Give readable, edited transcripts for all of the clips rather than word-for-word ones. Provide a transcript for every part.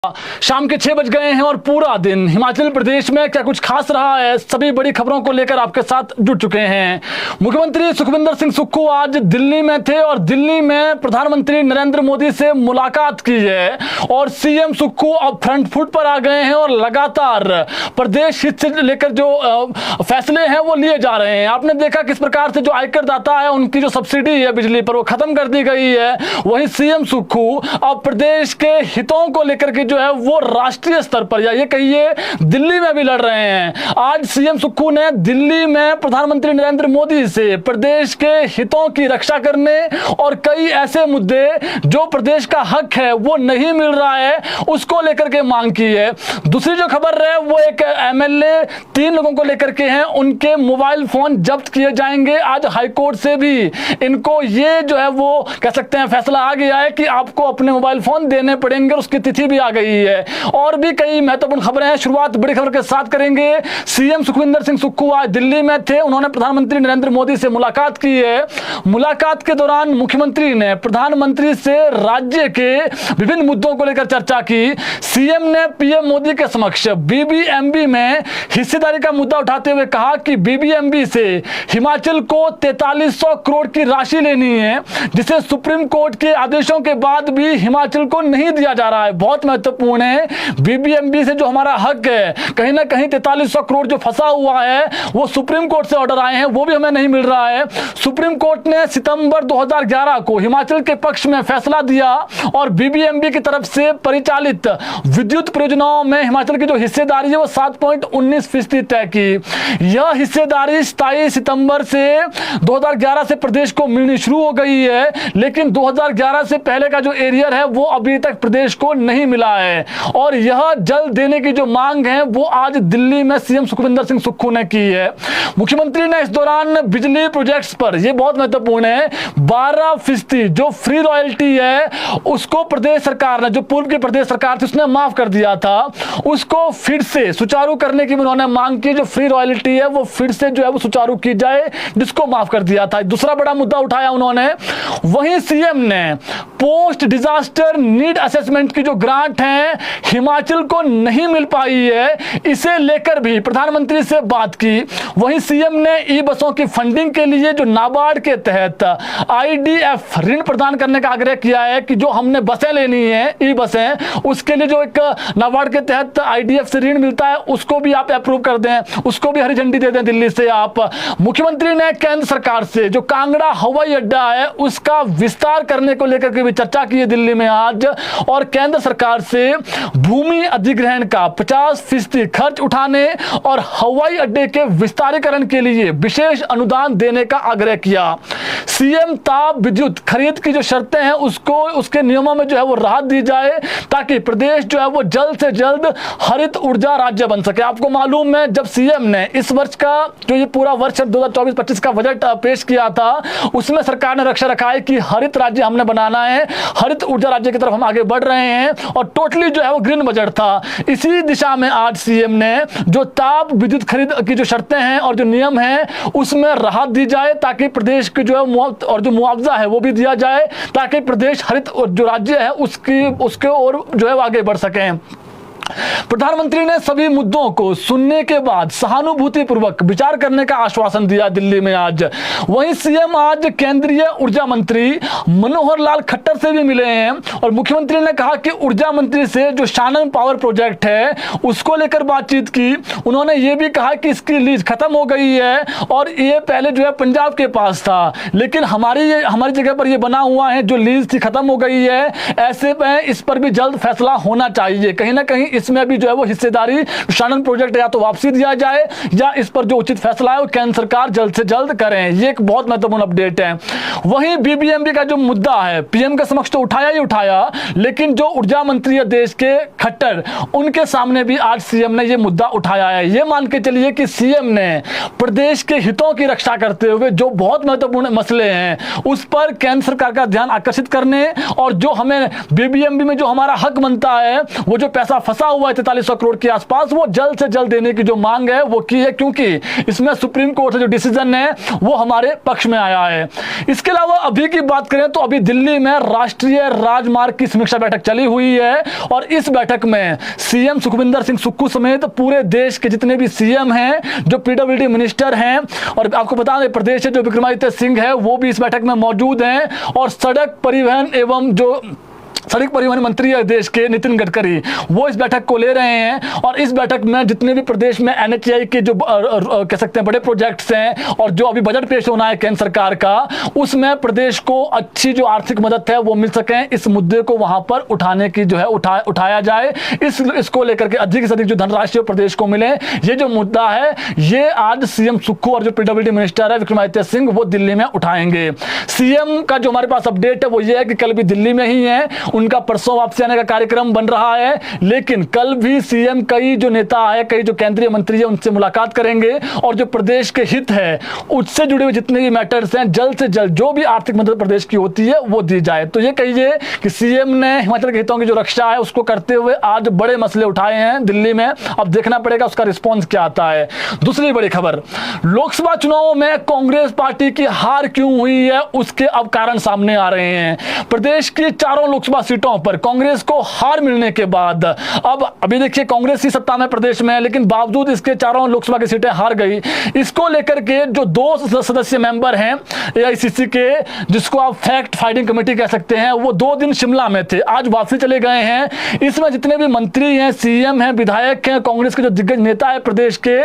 शाम के 6 बज गए हैं और पूरा दिन हिमाचल प्रदेश में क्या कुछ खास रहा है, सभी बड़ी खबरों को लेकर आपके साथ जुड़ चुके हैं। मुख्यमंत्री सुखविंदर सिंह सुक्खू आज दिल्ली में थे और दिल्ली में प्रधानमंत्री नरेंद्र मोदी से मुलाकात की है और सीएम सुक्खू अब फ्रंट फुट पर आ गए हैं और लगातार प्रदेश हित से लेकर जो फैसले हैं वो लिए जा रहे हैं। आपने देखा किस प्रकार से जो आयकर दाता है उनकी जो सब्सिडी है बिजली पर वो खत्म कर दी गई है। वहीं सीएम सुक्खू अब प्रदेश के हितों को लेकर के जो है वो राष्ट्रीय स्तर पर या ये कहिए दिल्ली में भी लड़ रहे हैं। आज सीएम सुक्खू ने दिल्ली में प्रधानमंत्री नरेंद्र मोदी से प्रदेश के हितों की रक्षा करने और कई ऐसे मुद्दे जो प्रदेश का हक है वो नहीं मिल रहा है उसको लेकर के मांग की है। दूसरी जो खबर है वो एक एमएलए 3 लोगों को लेकर के हैं, उनके मोबाइल फोन जब्त किए जाएंगे। आज हाईकोर्ट से भी इनको ये जो है वो कह सकते हैं फैसला आ गया है कि आपको अपने मोबाइल फोन देने पड़ेंगे, उसकी तिथि भी आ गई है। और भी कई महत्वपूर्ण खबरें हैं। शुरुआत बड़ी खबर के साथ करेंगे। सीएम सुखविंदर सिंह सुक्खू आज दिल्ली में थे, उन्होंने प्रधानमंत्री नरेंद्र मोदी से मुलाकात की है। मुलाकात के दौरान मुख्यमंत्री ने प्रधानमंत्री से राज्य के विभिन्न मुद्दों को लेकर चर्चा की। सीएम ने पीएम मोदी के समक्ष बीबीएमबी में हिस्सेदारी का मुद्दा उठाते हुए कहा कि बीबीएमबी से हिमाचल को 4300 करोड़ की राशि लेनी है, जिसे सुप्रीम कोर्ट के आदेशों के बाद भी हिमाचल को नहीं दिया जा रहा है। बहुत महत्वपूर्ण है, बीबीएमबी से जो हमारा हक है कहीं ना कहीं 4300 करोड़ जो फंसा हुआ है वो सुप्रीम कोर्ट से ऑर्डर आए हैं, वो भी हमें नहीं मिल रहा है। सुप्रीम कोर्ट ने सितंबर 2011 को हिमाचल के पक्ष में फैसला दिया और बीबीएमबी की तरफ से परिचालित विद्युत परियोजनाओं में हिमाचल की जो हिस्सेदारी है वो 7.19% तय की। यह हिस्सेदारी 27 सितंबर से 2011 से प्रदेश को मिलनी शुरू हो गई है, लेकिन 2011 से पहले का जो एरियर है वो अभी तक प्रदेश को नहीं मिला है और यह जल्द देने की जो मांग है वो आज दिल्ली में सीएम सुखविंदर सिंह सुक्खू ने की है। मुख्यमंत्री ने इस दौरान बिजली प्रोजेक्ट्स पर, यह बहुत महत्वपूर्ण है, 12% जो फ्री रॉयल्टी है उसको प्रदेश सरकार ने, जो पूर्व की प्रदेश सरकार थी उसने माफ कर दिया था, उसको फिर से सुचारू करने की उन्होंने मांग की। जो फ्री रॉयल्टी है वो फिर से जो है वो सुचारू की जाए, जिसको माफ कर दिया था। दूसरा बड़ा मुद्दा उठाया उन्होंने। वहीं सीएम ने पोस्ट डिजास्टर नीड असेसमेंट की जो ग्रांट है हिमाचल को नहीं मिल पाई है, इसे लेकर भी प्रधानमंत्री से बात की। वहीं सीएम ने ई बसों की फंडिंग के लिए जो नाबार्ड के तहत आईडीएफ ऋण प्रदान करने का आग्रह किया है कि जो हमने बसें लेनी है ई बसें, उसके लिए जो एक नाबार्ड के तहत आईडीएफ से ऋण मिलता है उसको भी आप अप्रूव कर दें, उसको भी हरी झंडी दे दें दिल्ली से आप। मुख्यमंत्री ने केंद्र सरकार से जो कांगड़ा हवाई अड्डा है उसका विस्तार करने को लेकर के भी चर्चा की है दिल्ली में आज, और केंद्र सरकार से भूमि अधिग्रहण का 50% खर्च उठाने और हवाई अड्डे के विस्तारीकरण के लिए विशेष अनुदान देने का आग्रह किया। सीएम ताप विद्युत खरीद की जो शर्तें हैं उसको, उसके नियमों में जो है वो राहत दी जाए ताकि प्रदेश जो है वो जल्द से जल्द हरित ऊर्जा राज्य बन सके। आपको मालूम है जब सीएम ने इस वर्ष का जो ये पूरा वर्ष 2024-25 का बजट पेश किया था उसमें सरकार ने लक्ष्य रखा है कि हरित राज्य हमने बनाना है, हरित ऊर्जा राज्य की तरफ हम आगे बढ़ रहे हैं और टोटली जो है वो ग्रीन बजट था। इसी दिशा में आज सीएम ने जो ताप विद्युत खरीद की जो शर्तें हैं और जो नियम हैं उसमें राहत दी जाए ताकि प्रदेश की जो है और जो मुआवजा है वो भी दिया जाए ताकि प्रदेश हरित जो राज्य है उसके ओर जो है आगे बढ़ सकें। प्रधानमंत्री ने सभी मुद्दों को सुनने के बाद सहानुभूति पूर्वक विचार करने का आश्वासन दिया दिल्ली में आज। वहीं सीएम आज केंद्रीय ऊर्जा मंत्री मनोहर लाल खट्टर से भी मिले हैं और मुख्यमंत्री ने कहा कि ऊर्जा मंत्री से जो शानन पावर प्रोजेक्ट है उसको लेकर बातचीत की। उन्होंने ये भी कहा कि इसकी लीज खत्म हो गई है और ये पहले जो है पंजाब के पास था, लेकिन हमारी जगह पर ये बना हुआ है, जो लीज थी खत्म हो गई है। ऐसे में इस पर भी जल्द फैसला होना चाहिए। कहीं ना कहीं इसमें भी जो है वो हिस्सेदारी शानन प्रोजेक्ट या तो वापसी दिया जाए या इस पर जो उचित फैसला है वो केंद्र सरकार जल्द से जल्द करें। ये एक बहुत महत्वपूर्ण अपडेट है। वहीं बीबीएमबी का जो मुद्दा है पीएम के समक्ष तो उठाया ही उठाया, लेकिन जो ऊर्जा मंत्री है देश के खट्टर, उनके सामने भी आज सीएम ने ये मुद्दा उठाया है। ये मान के चलिए कि सीएम ने प्रदेश के हितों की रक्षा करते हुए जो बहुत महत्वपूर्ण मसले हैं उस पर केंद्र सरकार का ध्यान आकर्षित करने और जो हमें बीबीएमबी में जो हमारा हक बनता है, वो जो पैसा फंसा हुआ है 4300 करोड़ के आसपास, वो जल्द से जल्द देने की जो मांग है वो की है, क्योंकि इसमें सुप्रीम कोर्ट से जो डिसीजन है वो हमारे पक्ष में आया है। इसके अलावा अभी की बात करें तो अभी दिल्ली में राष्ट्रीय राजमार्ग की समीक्षा बैठक चली हुई है और इस बैठक में सीएम सुखविंदर सिंह सुक्खू समेत पूरे देश के जितने भी सीएम हैं, जो पीडब्ल्यूडी मिनिस्टर हैं, और आपको बता दें प्रदेश से जो विक्रमादित्य सिंह है वो भी इस बैठक में मौजूद हैं, और सड़क परिवहन एवं जो सड़क परिवहन मंत्री है देश के नितिन गडकरी, वो इस बैठक को ले रहे हैं। और इस बैठक में जितने भी प्रदेश में एनएचएआई के जो कह सकते हैं बड़े प्रोजेक्ट्स हैं और जो अभी बजट पेश होना है केंद्र सरकार का, उसमें प्रदेश को अच्छी जो आर्थिक मदद है वो मिल सके, इस मुद्दे को वहां पर उठाने की जो है उठाया जाए, इसको लेकर के अधिक से अधिक जो धनराशि प्रदेश को मिले, ये जो मुद्दा है ये आज सीएम सुक्खू और जो पीडब्ल्यूडी मिनिस्टर है विक्रमादित्य सिंह वो दिल्ली में उठाएंगे। सीएम का जो हमारे पास अपडेट है वो ये है कि कल भी दिल्ली में ही है, उनका परसों वापसी आने का कार्यक्रम बन रहा है, लेकिन कल भी सीएम कई जो नेता है, कई जो केंद्रीय मंत्री है उनसे मुलाकात करेंगे और जो प्रदेश के हित है उससे जुड़े हुए जितने भी मैटर्स हैं जल्द से जल्द जो भी आर्थिक मदद प्रदेश की होती है वो दी जाए। तो ये कहिए कि सीएम ने हिमाचल के हितों की जो रक्षा है उसको करते हुए आज बड़े मसले उठाए हैं दिल्ली में। अब देखना पड़ेगा उसका रिस्पॉन्स क्या आता है। दूसरी बड़ी खबर, लोकसभा चुनाव में कांग्रेस पार्टी की हार क्यों हुई है उसके अब कारण सामने आ रहे हैं। प्रदेश की चारों लोकसभा सीटों पर कांग्रेस को हार मिलने के बाद अब अभी देखिए कांग्रेस ही सत्ता में प्रदेश में है, लेकिन बावजूद इसके चारों लोकसभा की सीटें हार गई। इसको लेकर के जो 2 सदस्य मेंबर हैं एआईसीसी के, जिसको आप फैक्ट फाइंडिंग कमेटी कह सकते हैं, वो 2 दिन शिमला में थे, आज वापसी चले गए हैं। इसमें जितने भी मंत्री हैं, सीएम हैं, विधायक हैं, कांग्रेस के जो दिग्गज नेता है प्रदेश के,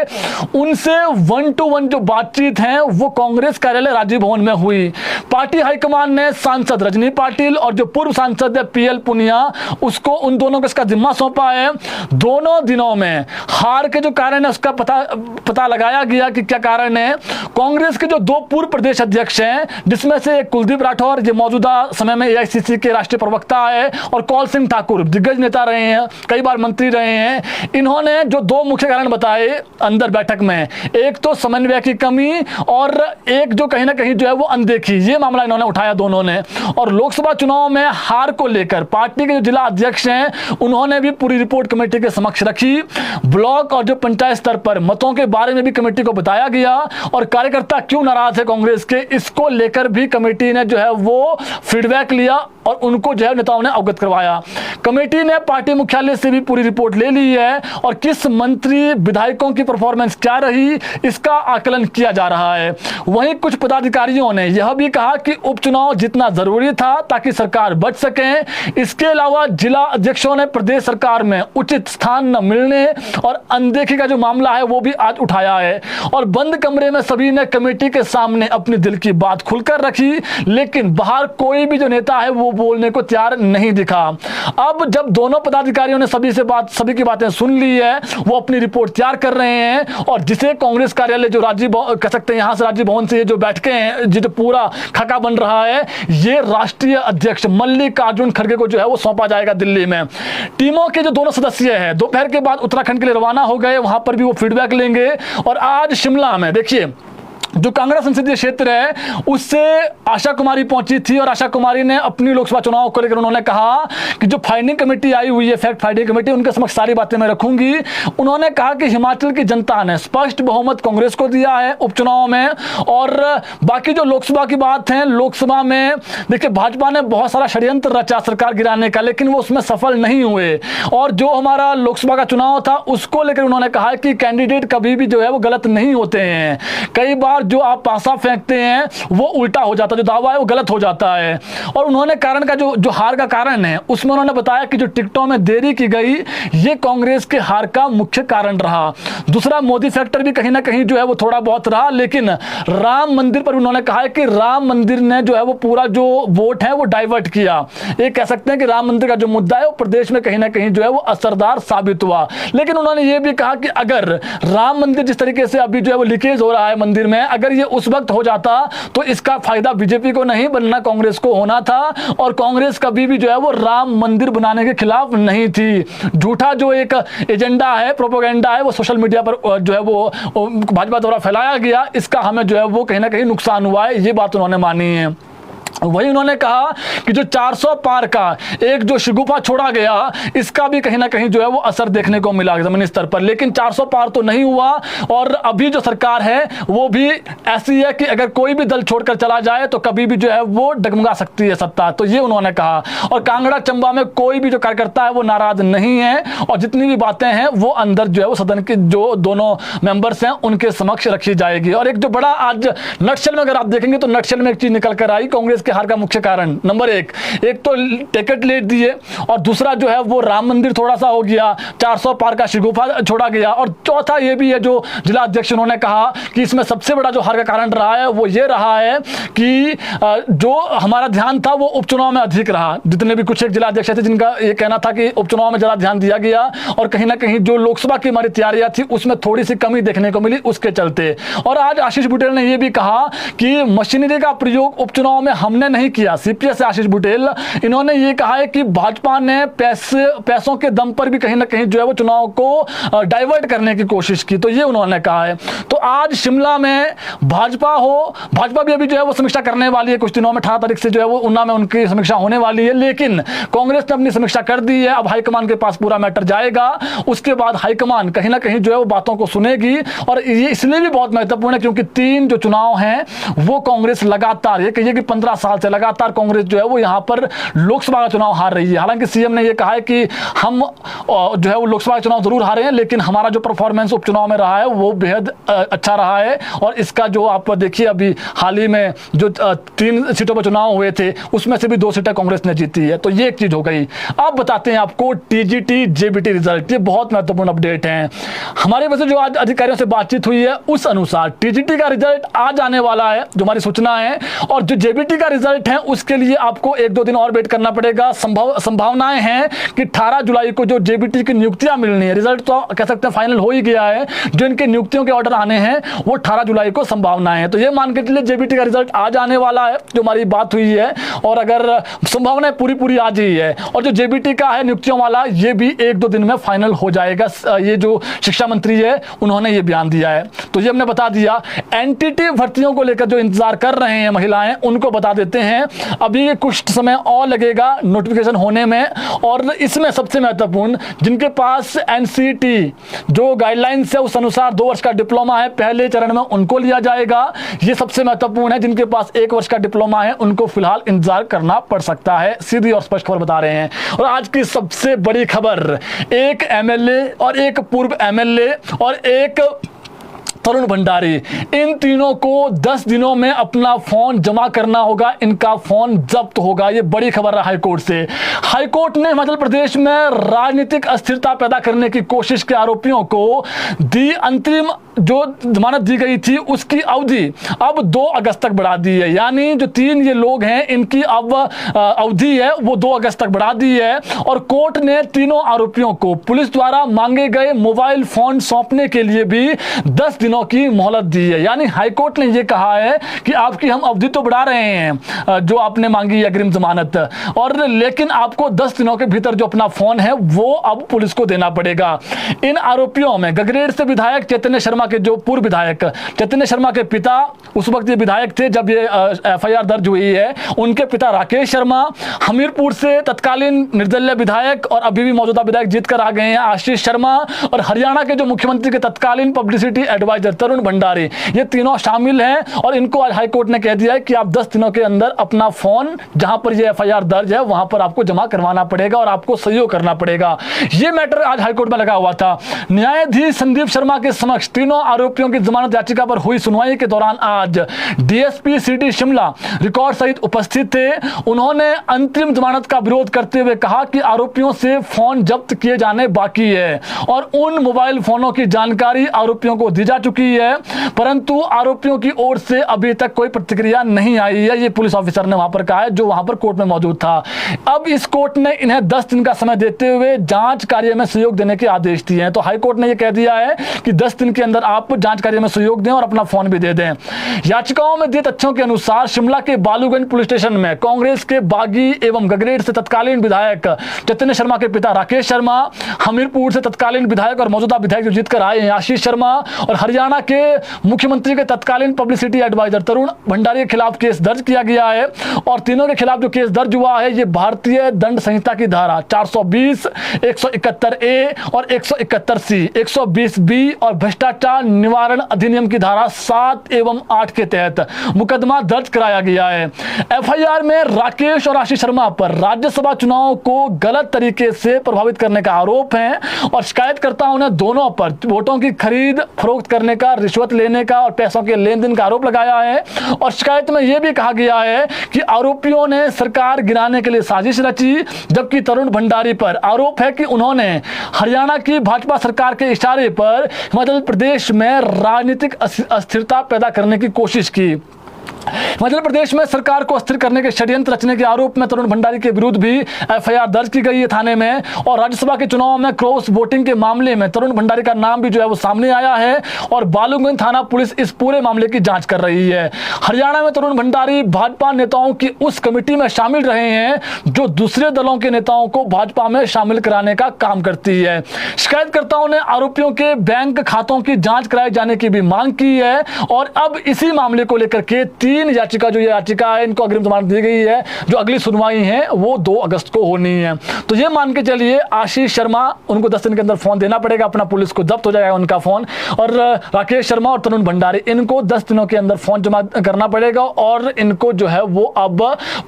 उनसे 1 to 1 जो बातचीत है वो कांग्रेस कार्यालय राजीव भवन में हुई। पार्टी हाईकमान ने सांसद रजनी पाटिल और जो पूर्व सांसद है पीएल पुनिया, उसको उन दोनों को इसका जिम्मा सौंपा है। दोनों दिनों में हार के जो कारण है उसका पता लगाया गया कि क्या कारण है। कांग्रेस के जो 2 पूर्व प्रदेश अध्यक्ष हैं, जिसमें से कुलदीप राठौर जो मौजूदा समय में एआईसीसी के राष्ट्रीय प्रवक्ता है, और कौल सिंह ठाकुर दिग्गज नेता रहे हैं, कई बार मंत्री रहे हैं, इन्होंने जो 2 मुख्य कारण बताए अंदर बैठक में, एक तो समन्वय की कमी और एक जो कहीं ना कहीं जो है वो अनदेखी, ये मामला इन्होंने उठाया दोनों ने। और लोकसभा चुनाव में हार को लेकर पार्टी के जो जिला अध्यक्ष हैं उन्होंने भी पूरी रिपोर्ट कमेटी के समक्ष रखी। ब्लॉक और जो पंचायत स्तर पर मतों के बारे में भी कमेटी को बताया गया और कार्यकर्ता क्यों नाराज है कांग्रेस के, इसको लेकर भी कमेटी ने जो है वो फीडबैक लिया और उनको जो है नेताओं ने अवगत करवाया। कमेटी ने पार्टी मुख्यालय से भी पूरी रिपोर्ट ले ली है और किस मंत्री विधायकों की परफॉर्मेंस क्या रही इसका आकलन किया जा रहा है। वहीं कुछ पदाधिकारियों ने यह भी कहा कि उपचुनाव जीतना जरूरी था ताकि सरकार बच सके। इसके अलावा जिला अध्यक्षों ने प्रदेश सरकार में उचित स्थान न मिलने और अनदेखी का जो मामला है वो भी आज उठाया है। और बंद कमरे में सभी ने कमेटी के सामने अपनी दिल की बात खुलकर रखी, लेकिन बाहर कोई भी जो नेता है वो बोलने को तैयार नहीं दिखा। अब जब दोनों पदाधिकारियों ने सभी की बातें सुन ली है, वो अपनी रिपोर्ट तैयार कर रहे हैं और जिसे कांग्रेस कार्यालय जो राजीव कह सकते हैं, यहां से राजीव भवन से ये जो बैठकें हैं, जो पूरा खाका बन रहा है, ये राष्ट्रीय अध्यक्ष मल्लिकार्जुन खड़गे को जो है वो सौंपा जाएगा दिल्ली में। टीमों के जो दोनों सदस्य हैं दोपहर के बाद उत्तराखंड के लिए रवाना हो गए, वहां पर भी वो फीडबैक लेंगे। और आज शिमला में देखिए जो कांगड़ा संसदीय क्षेत्र है उससे आशा कुमारी पहुंची थी और आशा कुमारी ने अपनी लोकसभा चुनाव को लेकर उन्होंने कहा कि जो फाइंडिंग कमेटी आई हुई है, फैक्ट फाइंडिंग कमेटी, उनके समक्ष सारी बातें मैं रखूंगी। उन्होंने कहा कि हिमाचल की जनता ने स्पष्ट बहुमत कांग्रेस को दिया है उपचुनाव में। और बाकी जो लोकसभा की बात है, लोकसभा में देखिए भाजपा ने बहुत सारा षड्यंत्र रचा सरकार गिराने का, लेकिन वो उसमें सफल नहीं हुए। और जो हमारा लोकसभा का चुनाव था उसको लेकर उन्होंने कहा कि कैंडिडेट कभी भी जो है वो गलत नहीं होते हैं। कई बार जो आप पासा फेंकते हैं वो उल्टा हो जाता है, जो दावा है वो गलत हो जाता है। और उन्होंने कारण का जो हार का कारण है उसमें उन्होंने बताया कि जो टिकटों में देरी की गई ये कांग्रेस के हार का मुख्य कारण रहा। दूसरा मोदी फैक्टर भी कहीं ना कहीं जो है वो थोड़ा बहुत रहा, लेकिन राम मंदिर पर उन्होंने कहा है कि राम मंदिर ने जो है वो पूरा जो वोट है वो डाइवर्ट किया। ये कह सकते हैं कि राम मंदिर का जो मुद्दा है वो प्रदेश में कहीं ना कहीं जो है वो असरदार साबित हुआ। लेकिन उन्होंने ये भी कहा कि अगर राम मंदिर जिस तरीके से अभी जो है वो लीकेज हो रहा है मंदिर में, अगर ये उस वक्त हो जाता तो इसका फायदा बीजेपी को नहीं बनना, कांग्रेस को होना था। और कांग्रेस कभी भी जो है वो राम मंदिर बनाने के खिलाफ नहीं थी। झूठा जो एक एजेंडा है, प्रोपेगेंडा है, वो सोशल मीडिया पर जो है वो भाजपा द्वारा फैलाया गया, इसका हमें जो है वो कहीं ना कहीं नुकसान हुआ है, ये बात उन्होंने मानी है। वही उन्होंने कहा कि जो 400 पार का एक जो शगुफा छोड़ा गया, इसका भी कहीं ना कहीं जो है वो असर देखने को मिला जमीनी स्तर पर, लेकिन 400 पार तो नहीं हुआ। और अभी जो सरकार है वो भी ऐसी है कि अगर कोई भी दल छोड़कर चला जाए तो कभी भी जो है वो डगमगा सकती है सत्ता, तो ये उन्होंने कहा। और कांगड़ा चंबा में कोई भी जो कार्यकर्ता है वो नाराज नहीं है, और जितनी भी बातें हैं वो अंदर जो है वो सदन के जो दोनों मेंबर्स हैं उनके समक्ष रखी जाएगी। और एक जो बड़ा आज नटशेल में अगर आप देखेंगे तो नटशेल में एक चीज निकल कर आई, कांग्रेस के हार का मुख्य कारण नंबर एक तो टिकट लेट दिए, और दूसरा जो है वो राम मंदिर थोड़ा सा हो गया, 400 पार का शगुफा छोड़ा गया, और चौथा ये भी है जो जिला अध्यक्ष उन्होंने कहा कि इसमें सबसे बड़ा जो हार का कारण रहा है वो ये रहा है कि जो हमारा ध्यान था वो उपचुनाव में अधिक रहा। जितने भी कुछ एक जिला अध्यक्ष थे जिनका ये कहना था कि उपचुनाव में जरा ध्यान दिया गया, और कहीं ना कहीं जो लोकसभा की हमारी तैयारियां थी उसमें थोड़ी सी कमी देखने को मिली उसके चलते। और आज आशीष बुटेल ने यह भी कहा कि मशीनरी का प्रयोग उपचुनाव में हमने नहीं किया। सीपीएस आशीष बुटेल, इन्होंने ये कहा है कि भाजपा ने पैसों के दम पर भी कहीं ना कहीं जो है वो चुनाव को डाइवर्ट करने की कोशिश की, तो ये उन्होंने कहा है। तो आज शिमला में भाजपा भी अभी जो है वो समीक्षा करने वाली है कुछ दिनों में, 18 तारीख से जो है वो ऊना में उनकी समीक्षा होने वाली है, लेकिन कांग्रेस ने अपनी समीक्षा कर दी है। अब हाईकमान के पास पूरा मैटर जाएगा, उसके बाद हाईकमान कहीं ना कहीं जो है वो बातों को सुनेगी। और ये इसलिए भी बहुत महत्वपूर्ण है क्योंकि 3 जो चुनाव हैं वो कांग्रेस लगातार, ये कहिए कि 15 साल से लगातार कांग्रेस जो है वो यहाँ पर लोकसभा का चुनाव हार रही है। हालांकि सीएम ने ये कहा है कि हम जो है वो लोकसभा का चुनाव जरूर हारे हैं, लेकिन हमारा जो परफॉर्मेंस उपचुनाव में रहा है वो बेहद अच्छा रहा है। और इसका जो आप देखिए अभी हाल ही में जो 3 सीटों पर चुनाव हुए थे उसमें से भी 2 सीटें कांग्रेस ने जीती है, तो ये एक चीज हो गई। अब बताते हैं आपको टीजीटी जेबीटी रिजल्ट, ये बहुत महत्वपूर्ण अपडेट है हमारे वैसे जो आज अधिकारियों से बातचीत हुई है उस अनुसार टीजीटी का रिजल्ट आज आने वाला है, जो हमारी सूचना है। और जो जेबीटी का रिजल्ट है उसके लिए आपको 1-2 दिन और वेट करना पड़ेगा। संभावनाएं हैं कि 18 जुलाई को जो जेबीटी की नियुक्तियां मिलनी है, रिजल्ट तो कह सकते हैं फाइनल हो ही गया है, जो इनके नियुक्तियों के ऑर्डर आने हैं वो 18 जुलाई को संभावनाएं है। तो ये मान के चलिए जेबीटी का रिजल्ट आज आने वाला है, जो हमारी बात हुई है। और अगर संभावनाएं पूरी आज ही है, और जो जेबीटी का है नियुक्तियों वाला, ये भी 1-2 दिन में फाइनल हो जाएगा। ये जो शिक्षा मंत्री है उन्होंने ये बयान दिया है, तो ये हमने बता दिया। एनटीटी भर्तियों को लेकर जो इंतजार कर रहे हैं महिलाएं, उनको बता देते हैं अभी कुछ समय और लगेगा नोटिफिकेशन होने में। और इसमें सबसे महत्वपूर्ण, जिनके पास एनसीटी जो गाइडलाइंस है उस अनुसार 2 वर्ष का डिप्लोमा है पहले चरण में, उनको लिया जाएगा। ये सबसे महत्वपूर्ण है। जिनके पास 1 वर्ष का डिप्लोमा है उनको फिलहाल इंतजार करना पड़ सकता है, सीधी और स्पष्ट खबर बता रहे हैं। और आज की सबसे बड़ी खबर, एक एमएलए और एक पूर्व एमएलए और एक तरुण भंडारी, इन तीनों को 10 दिनों में अपना फोन जमा करना होगा, इनका फोन जब्त होगा। ये बड़ी खबर है हाईकोर्ट से। हाईकोर्ट ने हिमाचल प्रदेश में राजनीतिक अस्थिरता पैदा करने की कोशिश के आरोपियों को दी अंतरिम जो जमानत दी गई थी उसकी अवधि अब 2 अगस्त तक बढ़ा दी है। यानी जो 3 ये लोग हैं इनकी अब अवधि है वो 2 अगस्त तक बढ़ा दी है। और कोर्ट ने तीनों आरोपियों को पुलिस द्वारा मांगे गए मोबाइल फोन सौंपने के लिए भी 10 दिनों की मोहलत दी है। यानी हाईकोर्ट ने यह कहा है कि आपकी हम अवधि तो बढ़ा रहे हैं जो आपने मांगी अग्रिम जमानत, और लेकिन आपको 10 दिनों के भीतर जो अपना फोन है वो अब पुलिस को देना पड़ेगा। इन आरोपियों में गगरेट से विधायक चैतन्य शर्मा के जो पूर्व विधायक चैतन्य शर्मा के पिता, उस वक्त ये विधायक थे जब ये एफआईआर दर्ज हुई है, उनके पिता राकेश शर्मा, हमीरपुर से तत्कालीन निर्दलीय विधायक और अभी भी मौजूदा विधायक जीत कर आ गए हैं आशीष शर्मा, और हरियाणा के जो मुख्यमंत्री के तत्कालीन पब्लिसिटी एडवाइजर तरुण भंडारी, ये तीनों शामिल हैं। और इनको आज हाईकोर्ट ने कह दिया है कि आप 10 दिनों के अंदर अपना फोन जहां पर ये एफआईआर दर्ज है वहां पर आपको जमा करवाना पड़ेगा और आपको सहयोग करना पड़ेगा। ये मैटर आज हाईकोर्ट में लगा हुआ था। न्यायाधीश संदीप शर्मा के समक्ष तीनों आरोपियों की जमानत याचिका पर हुई सुनवाई के दौरान आज डीएसपी सिटी शिमला रिकॉर्ड सहित उपस्थित थे। उन्होंने अंतरिम जमानत का विरोध करते हुए कहा कि आरोपियों से फोन जब्त किए जाने बाकी है और उन मोबाइल फोनों की जानकारी आरोपियों को दी जा चुकी है, परंतु आरोपियों की ओर से अभी तक कोई प्रतिक्रिया नहीं आई है। ये पुलिस ऑफिसर ने वहां पर कहा है जो वहां पर कोर्ट में मौजूद था। अब इस कोर्ट ने इन्हें 10 दिन का समय देते हुए जांच कार्य में सहयोग देने के आदेश दिए हैं। तो हाईकोर्ट ने यह कह दिया है कि 10 दिन के अंदर आप जांच कार्य में सहयोग दें और अपना फोन भी दे दें। याचिकाओं में दिए तथ्यों के अनुसार शिमला के बालूगंज पुलिस स्टेशन में कांग्रेस के बागी एवं गगरेट से तत्कालीन विधायक चैतन्य शर्मा के पिता राकेश शर्मा, हमीरपुर से तत्कालीन विधायक और मौजूदा विधायक जो जीत कर आए हैं आशीष शर्मा, और हरियाणा के मुख्यमंत्री के तत्कालीन पब्लिसिटी एडवाइजर तरुण भंडारी के खिलाफ केस दर्ज किया गया है। और तीनों के खिलाफ जो केस दर्ज हुआ है ये भारतीय दंड संहिता की धारा 420, 171A और 171C, 120B और भ्रष्टाचार निवारण अधिनियम की धारा 7 एवं 8 के तहत मुकदमा दर्ज कराया गया है। एफआईआर में राकेश और आशीष शर्मा पर राज्यसभा चुनाव को गलत तरीके से प्रभावित करने का आरोप है और शिकायतकर्ताओं ने दोनों पर वोटों की खरीद फरोख्त करने का, रिश्वत लेने का और पैसों के लेन देन का आरोप लगाया है। और शिकायत में यह भी कहा गया है कि आरोपियों ने सरकार गिराने के लिए साजिश रची, जबकि तरुण भंडारी पर आरोप है कि उन्होंने हरियाणा की भाजपा सरकार के इशारे पर हिमाचल प्रदेश में राजनीतिक अस्थिरता पैदा करने की कोशिश की। हिमाचल प्रदेश में सरकार को अस्थिर करने के षड्यंत्र रचने के आरोप में तरुण भंडारी के विरुद्ध भी एफआईआर दर्ज की गई है थाने में। और राज्यसभा के चुनाव में क्रॉस वोटिंग के मामले में तरुण भंडारी का नाम भी जो है वो सामने आया है और बालूगंज थाना पुलिस इस पूरे मामले की जांच कर रही है। हरियाणा में तरुण भंडारी भाजपा नेताओं की उस कमेटी में शामिल रहे हैं जो दूसरे दलों के नेताओं को भाजपा में शामिल कराने का काम करती है। शिकायतकर्ताओं ने आरोपियों के बैंक खातों की जांच कराए जाने की भी मांग की है और अब इसी मामले को लेकर के 3 याचिका जो ये याचिका है इनको अग्रिम जमानत दी गई है, जो अगली सुनवाई है वो 2 अगस्त को होनी है। तो ये मान के चलिए आशीष शर्मा, उनको 10 दिन के अंदर फोन देना पड़ेगा अपना, पुलिस को जब्त हो जाएगा उनका फोन। और राकेश शर्मा और तरुण भंडारी, इनको 10 दिनों के अंदर फोन जमा करना पड़ेगा और इनको जो है वो अब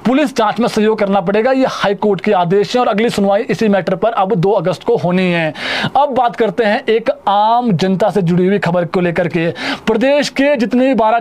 पुलिस जांच में सहयोग करना पड़ेगा। ये हाईकोर्ट के आदेश है और अगली सुनवाई इसी मैटर पर अब 2 अगस्त को होनी है। अब बात करते हैं एक आम जनता से जुड़ी हुई खबर को लेकर के। प्रदेश के जितने भी 12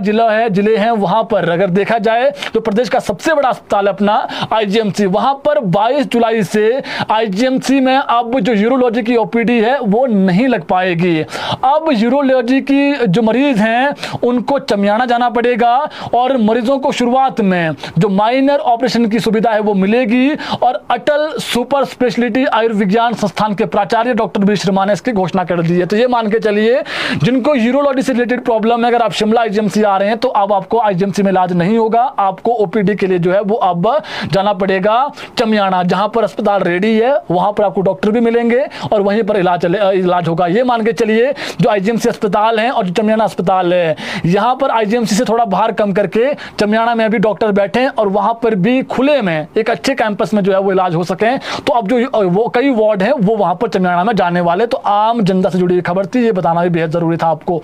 जिले हैं वहां पर अगर देखा जाए तो प्रदेश का सबसे बड़ा अस्पताल अपना आईजीएमसी, वहां पर 22 जुलाई से आईजीएमसी में अब जो यूरोलॉजी की ओपीडी है वो नहीं लग पाएगी। अब यूरोलॉजी की जो मरीज हैं उनको चमियाना जाना पड़ेगा और मरीजों को शुरुआत में जो माइनर ऑपरेशन की सुविधा है वो मिलेगी। और अटल सुपर स्पेशलिटी आयुर्विज्ञान संस्थान के प्राचार्य डॉक्टर बी शर्मा ने इसकी घोषणा कर दी है। तो ये मान के चलिए जिनको यूरोलॉजी से रिलेटेड प्रॉब्लम है, अगर आप शिमला आईजीएमसी आ रहे हैं तो अब आपको आईजीएमसी में इलाज नहीं होगा, आपको ओपीडी के लिए जो है वो अब जाना पड़ेगा चमियाना, जहां पर अस्पताल रेडी है, वहां पर आपको डॉक्टर भी मिलेंगे और वहीं पर इलाज होगा। ये मान के चलिए जो आईजीएमसी अस्पताल है और जो चमियाना अस्पताल है, यहां पर आईजीएमसी से थोड़ा बाहर कम करके चमियाना में भी डॉक्टर बैठे और वहां पर भी खुले में एक अच्छे कैंपस में जो है वो इलाज हो सके। तो अब जो वो कई वार्ड है वो वहां पर चमियाना में जाने वाले। तो आम जनता से जुड़ी खबर थी, ये बताना भी बेहद जरूरी था आपको।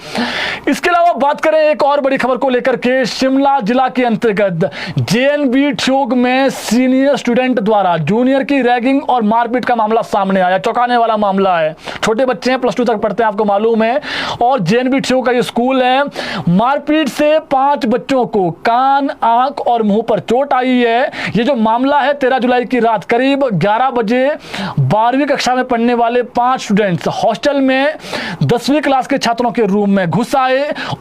इसके अलावा बात करें एक और बड़ी खबर को लेकर के, शिमला जिला के अंतर्गत जेएनबी ठियोग में सीनियर स्टूडेंट द्वारा जूनियर की रैगिंग और मारपीट का मामला सामने आया। चौंकाने वाला मामला है, छोटे बच्चे हैं, +2 तक पढ़ते हैं, आपको मालूम है, और जेएनबी ठियोग का ये स्कूल है। मारपीट से 5 बच्चों को कान, आंख और मुंह पर चोट आई है। ये जो मामला है 13 जुलाई की रात करीब 11 बजे 12वीं कक्षा में पढ़ने वाले 5 स्टूडेंट्स हॉस्टल में 10वीं क्लास के छात्रों के रूम में घुस आए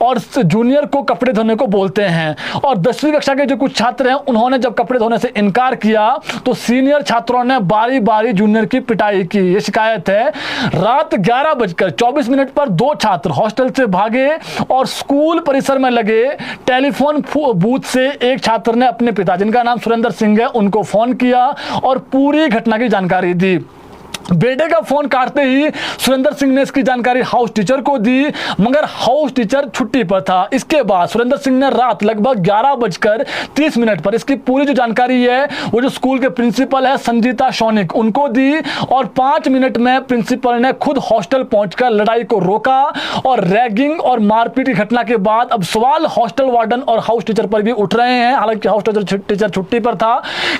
और जूनियर को कपड़े धोने को बोलते हैं। और 10वीं कक्षा के जो कुछ छात्र हैं उन्होंने जब कपड़े धोने से इनकार किया तो सीनियर छात्रों ने बारी बारी जूनियर की पिटाई की। ये शिकायत है। रात 11:24 पर 2 छात्र हॉस्टल से भागे और स्कूल परिसर में लगे टेलीफोन बूथ से एक छात्र ने अपने पिता, जिनका नाम सुरेंद्र सिंह है, उनको फोन किया और पूरी घटना की जानकारी दी। बेटे का फोन काटते ही सुरेंद्र सिंह ने इसकी जानकारी हाउस टीचर को दी, मगर हाउस टीचर छुट्टी पर था। इसके बाद सुरेंद्र सिंह ने रात लगभग 11:30 पर इसकी पूरी जो जानकारी है वो जो स्कूल के प्रिंसिपल है संजीता सोनिक, उनको दी और 5 मिनट में प्रिंसिपल ने खुद हॉस्टल पहुंचकर लड़ाई को रोका। और रैगिंग और मारपीट की घटना के बाद अब सवाल हॉस्टल वार्डन और हाउस टीचर पर भी उठ रहे हैं। हालांकि हाउस टीचर छुट्टी पर था,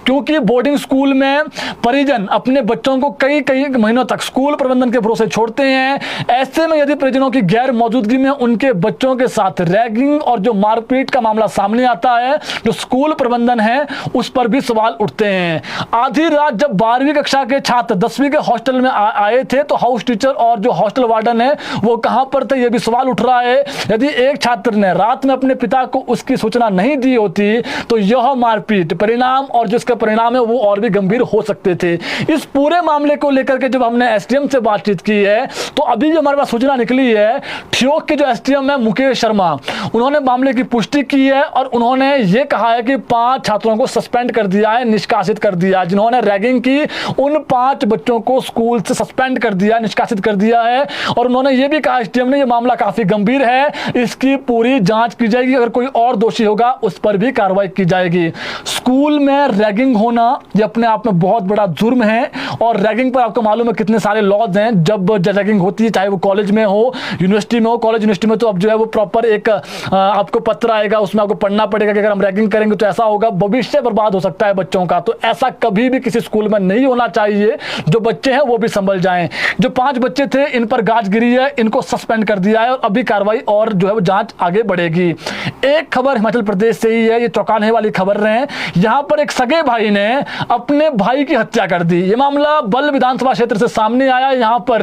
क्योंकि बोर्डिंग स्कूल में परिजन अपने बच्चों को कई महीनों तक स्कूल प्रबंधन के भरोसे छोड़ते हैं। ऐसे में यदि परिजनों की गैर मौजूदगी में उनके बच्चों के साथ रैगिंग और जो मारपीट का मामला सामने आता है, जो स्कूल प्रबंधन है उस पर भी सवाल उठते हैं। आधी रात जब 12वीं कक्षा के छात्र 10वीं के हॉस्टल में आए थे तो हाउस टीचर और जो हॉस्टल वार्डन है वो कहां पर थे, यह भी सवाल उठ रहा है। यदि एक छात्र ने रात में अपने पिता को उसकी सूचना नहीं दी होती तो यह मारपीट परिणाम और जिसका परिणाम है वो और भी गंभीर हो सकते थे। इस पूरे मामले को लेकर के जब हमने एसडीएम से बातचीत की है तो अभी जो हमारे पास सूचना निकली है, ठियोग के जो एसडीएम है मुकेश शर्मा, उन्होंने मामले की पुष्टि की है और उन्होंने ये कहा है कि 5 छात्रों को सस्पेंड कर दिया है, निष्कासित कर दिया, जिन्होंने रैगिंग की उन 5 बच्चों को स्कूल से सस्पेंड कर दिया, निष्कासित कर दिया है। और उन्होंने ये भी कहा एसडीएम ने, ये मामला काफी गंभीर है, इसकी पूरी जांच की जाएगी, अगर कोई और दोषी होगा उस पर भी कार्रवाई की जाएगी। स्कूल में रैगिंग होना ये अपने आप में बहुत बड़ा जुर्म है और रैगिंग पर आपको मालूम है कितने सारे लॉज हैं। जब रैगिंग होती है, चाहे वो कॉलेज में हो, यूनिवर्सिटी में हो, कॉलेज यूनिवर्सिटी में तो अब जो है वो प्रॉपर एक आपको पत्र आएगा, उसमें आपको पढ़ना पड़ेगा कि अगर हम रैगिंग करेंगे तो ऐसा होगा, भविष्य बर्बाद हो सकता है बच्चों का। तो ऐसा कभी भी किसी स्कूल में नहीं होना चाहिए, जो बच्चे हैं वो भी संभल जाएं। जो 5 बच्चे थे इन पर गाज गिरी है, इनको सस्पेंड कर दिया है और अभी कार्रवाई और जो है वो जांच आगे बढ़ेगी। एक खबर हिमाचल प्रदेश से ही है, ये चौंकाने वाली खबर है। यहां पर एक सगे भाई ने अपने भाई की हत्या कर दी। ये मामला बल्ह विधानसभा क्षेत्र से सामने आया। यहां पर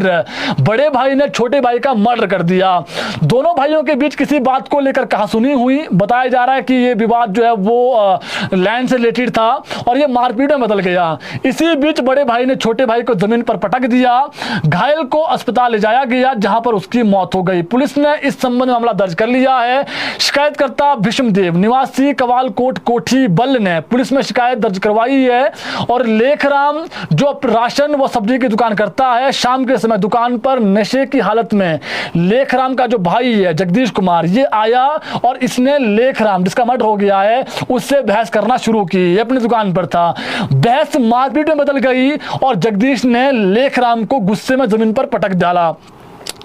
बड़े भाई ने छोटे भाई का मर्डर कर दिया। दोनों भाइयों के बीच किसी बात को लेकर कहासुनी हुई। बताया जा रहा है कि ये विवाद जो है वो लैंड से रिलेटेड था और ये मारपीट में बदल गया। इसी बीच बड़े भाई ने छोटे भाई को जमीन पर पटक दिया। घायल को अस्पताल ले जाया गया, जहां पर उसकी मौत हो गई। पुलिस ने इस संबंध में मामला दर्ज कर लिया है। शिकायतकर्ता भीष्मदेव निवासी कवालकोट कोठी बल्ह ने पुलिस में शिकायत दर्ज करवाई है। और लेखराम जो राशन व सब्जी की दुकान करता है, शाम के समय दुकान पर नशे की हालत में लेखराम का जो भाई है जगदीश कुमार, ये आया और इसने लेखराम जिसका मर्डर हो गया है उससे बहस करना शुरू की। ये अपनी दुकान पर था, बहस मारपीट में बदल गई और जगदीश ने लेखराम को गुस्से में जमीन पर पटक डाला,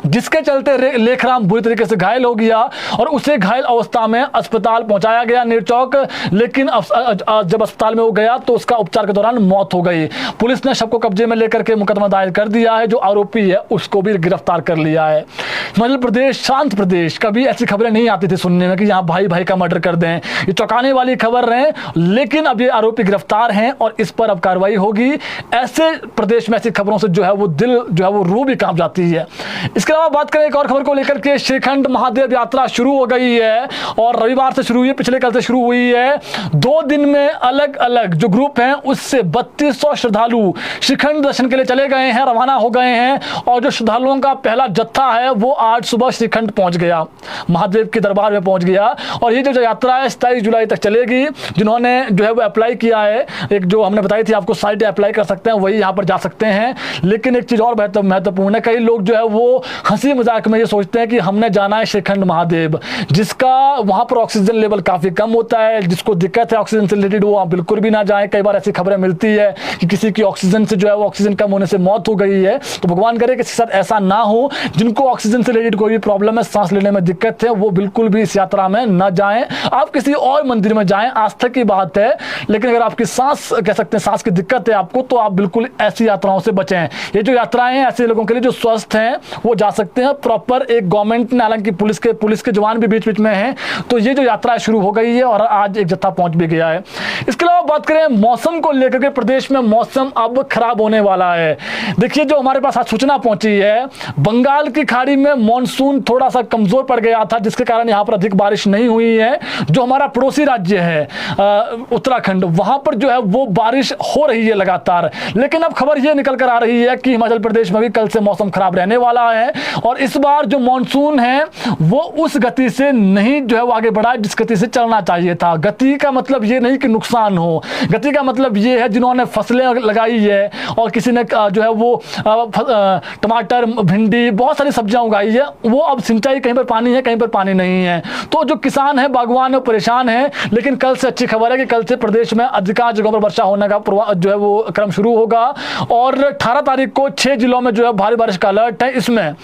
जिसके चलते लेखराम बुरी तरीके से घायल हो गया और उसे घायल अवस्था में अस्पताल पहुंचाया गया निरचौक। लेकिन जब अस्पताल में वो गया तो उसका उपचार के दौरान मौत हो गई। पुलिस ने शव को कब्जे में लेकर के मुकदमा दायर कर दिया है। जो आरोपी है उसको भी गिरफ्तार कर लिया है। हिमाचल प्रदेश शांत प्रदेश, कभी ऐसी खबरें नहीं आती थी सुनने में कि यहाँ भाई भाई का मर्डर कर दें। ये चौंकाने वाली खबर है, लेकिन अब ये आरोपी गिरफ्तार हैं और इस पर अब कार्रवाई होगी। ऐसे प्रदेश में ऐसी खबरों से जो है वो दिल जो है वो रूह भी कांप जाती है। इसके अलावा बात करें एक और खबर को लेकर के, श्रीखंड महादेव यात्रा शुरू हो गई है और रविवार से शुरू हुई है, पिछले कल से शुरू हुई है। 2 दिन में अलग अलग जो ग्रुप हैं उससे 3200 श्रद्धालु श्रीखंड दर्शन के लिए चले गए हैं, रवाना हो गए हैं। और जो श्रद्धालुओं का पहला जत्था है वो आज सुबह श्रीखंड पहुंच गया, महादेव के दरबार में पहुंच गया। और ये जो यात्रा है 27 जुलाई तक चलेगी। जिन्होंने जो है वो अप्लाई किया है, एक जो हमने बताई थी आपको साइट अप्लाई कर सकते हैं, वही यहाँ पर जा सकते हैं। लेकिन एक चीज और महत्वपूर्ण है, कई लोग जो है वो हंसी मजाक में ये सोचते हैं कि हमने जाना है श्रीखंड महादेव, जिसका वहां पर ऑक्सीजन लेवल काफी कम होता है, जिसको दिक्कत है ऑक्सीजन से रिलेटेड वो वहां बिल्कुल भी ना जाए। कई बार ऐसी खबरें मिलती है कि किसी की ऑक्सीजन से जो है वो ऑक्सीजन कम होने से मौत हो गई है। तो भगवान करे कि इसके साथ ऐसा ना हो। जिनको ऑक्सीजन से रिलेटेड कोई भी प्रॉब्लम है, सांस लेने में दिक्कत है, वो बिल्कुल भी इस यात्रा में न जाएं। आप किसी और मंदिर में जाएं, आस्था की बात है। लेकिन अगर आपकी सांस कह सकते हैं सांस की दिक्कत है आपको, तो आप बिल्कुल ऐसी यात्राओं से बचें। ये जो यात्राएं हैं ऐसे लोगों के लिए जो स्वस्थ हैं वो जा सकते हैं। प्रॉपर एक गवर्नमेंट ने, हालांकि पुलिस के जवान भी बीच बीच में हैं, तो ये जो यात्रा शुरू हो गई है और आज एक जत्था पहुंच भी गया है। इसके अलावा बात करें मौसम को लेकर के, प्रदेश में मौसम अब खराब होने वाला है। देखिए जो हमारे पास आज सूचना पहुंची है, बंगाल की खाड़ी में मॉनसून थोड़ा सा कमजोर पड़ गया था, जिसके कारण यहां पर अधिक बारिश नहीं हुई है। जो हमारा पड़ोसी राज्य है उत्तराखंड, वहां पर जो है वो बारिश हो रही है लगातार। लेकिन अब खबर यह निकल कर आ रही है कि हिमाचल प्रदेश में भी कल से मौसम खराब रहने वाला है और इस बार जो मॉनसून है वो उस गति से नहीं जो है वो आगे बढ़ा जिस गति से चलना चाहिए था। गति का मतलब ये नहीं कि नुकसान हो, गति का मतलब ये है जिन्होंने फसलें लगाई है और किसी ने जो है वो टमाटर, भिंडी, बहुत सारी सब्जियां उगाई है, वो अब सिंचाई कहीं पर पानी है कहीं पर पानी नहीं है। तो जो किसान है, बागवान है, परेशान है। लेकिन कल से अच्छी खबर है कि कल से प्रदेश में अधिकांश जगहों पर वर्षा होने का जो है वो क्रम शुरू होगा और 18 तारीख को 6 जिलों में जो है भारी बारिश का अलर्ट है। इसमें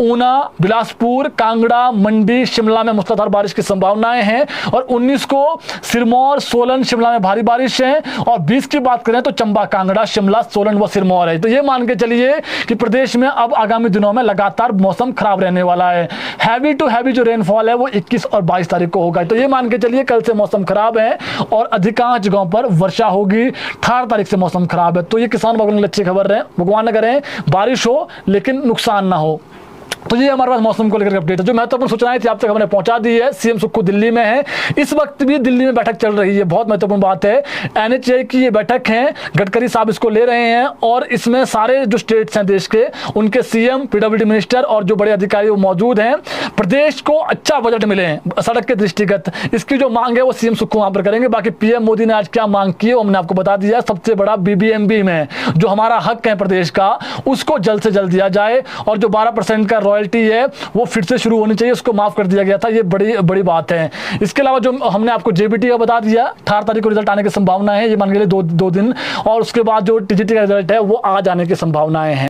ऊना, बिलासपुर, कांगड़ा, मंडी, शिमला में मूसलाधार बारिश की संभावनाएं हैं और 19 को सिरमौर, सोलन, शिमला में भारी बारिश है और 20 की बात करें तो चंबा, कांगड़ा, शिमला, सोलन व सिरमौर है। तो ये मान के चलिए कि प्रदेश में अब आगामी दिनों में लगातार मौसम खराब रहने वाला है। हैवी टू हैवी जो रेनफॉल है वो 21 और 22 तारीख को होगा। तो ये मान के चलिए कल से मौसम खराब है और अधिकांश जगहों पर वर्षा होगी। 18 तारीख से मौसम खराब है। तो ये किसान भाइयों के लिए अच्छी खबर है। भगवान न करें बारिश हो लेकिन नुकसान ना हो। तो ये हमारे पास मौसम को लेकर अपडेट है। जो महत्वपूर्ण सूचनाएं थी आप तक हमने पहुंचा दी है। सीएम सुक्खू दिल्ली में है, इस वक्त भी दिल्ली में बैठक चल रही है, बहुत महत्वपूर्ण बात है। एनएचए की ये बैठक है, गडकरी साहब इसको ले रहे हैं और इसमें सारे जो स्टेट्स हैं देश के, उनके सीएम, पीडब्ल्यूडी मिनिस्टर और जो बड़े अधिकारी वो मौजूद हैं। प्रदेश को अच्छा बजट मिले सड़क के दृष्टिगत, इसकी जो मांग है वो सीएम सुक्खू वहां पर करेंगे। बाकी पीएम मोदी ने आज क्या मांग की है वो हमने आपको बता दिया। सबसे बड़ा बीबीएमबी में जो हमारा हक है प्रदेश का, उसको जल्द से जल्द दिया जाए और जो 12% का रॉयल्टी है वो फिर से शुरू होनी चाहिए, उसको माफ कर दिया गया था। ये बड़ी बात है। इसके अलावा जो हमने आपको जेबीटी का बता दिया, 18 तारीख को रिजल्ट आने की संभावना है, ये मान के लिए दो दिन, और उसके बाद जो टीजीटी का रिजल्ट है वो आज आने की संभावनाएं हैं।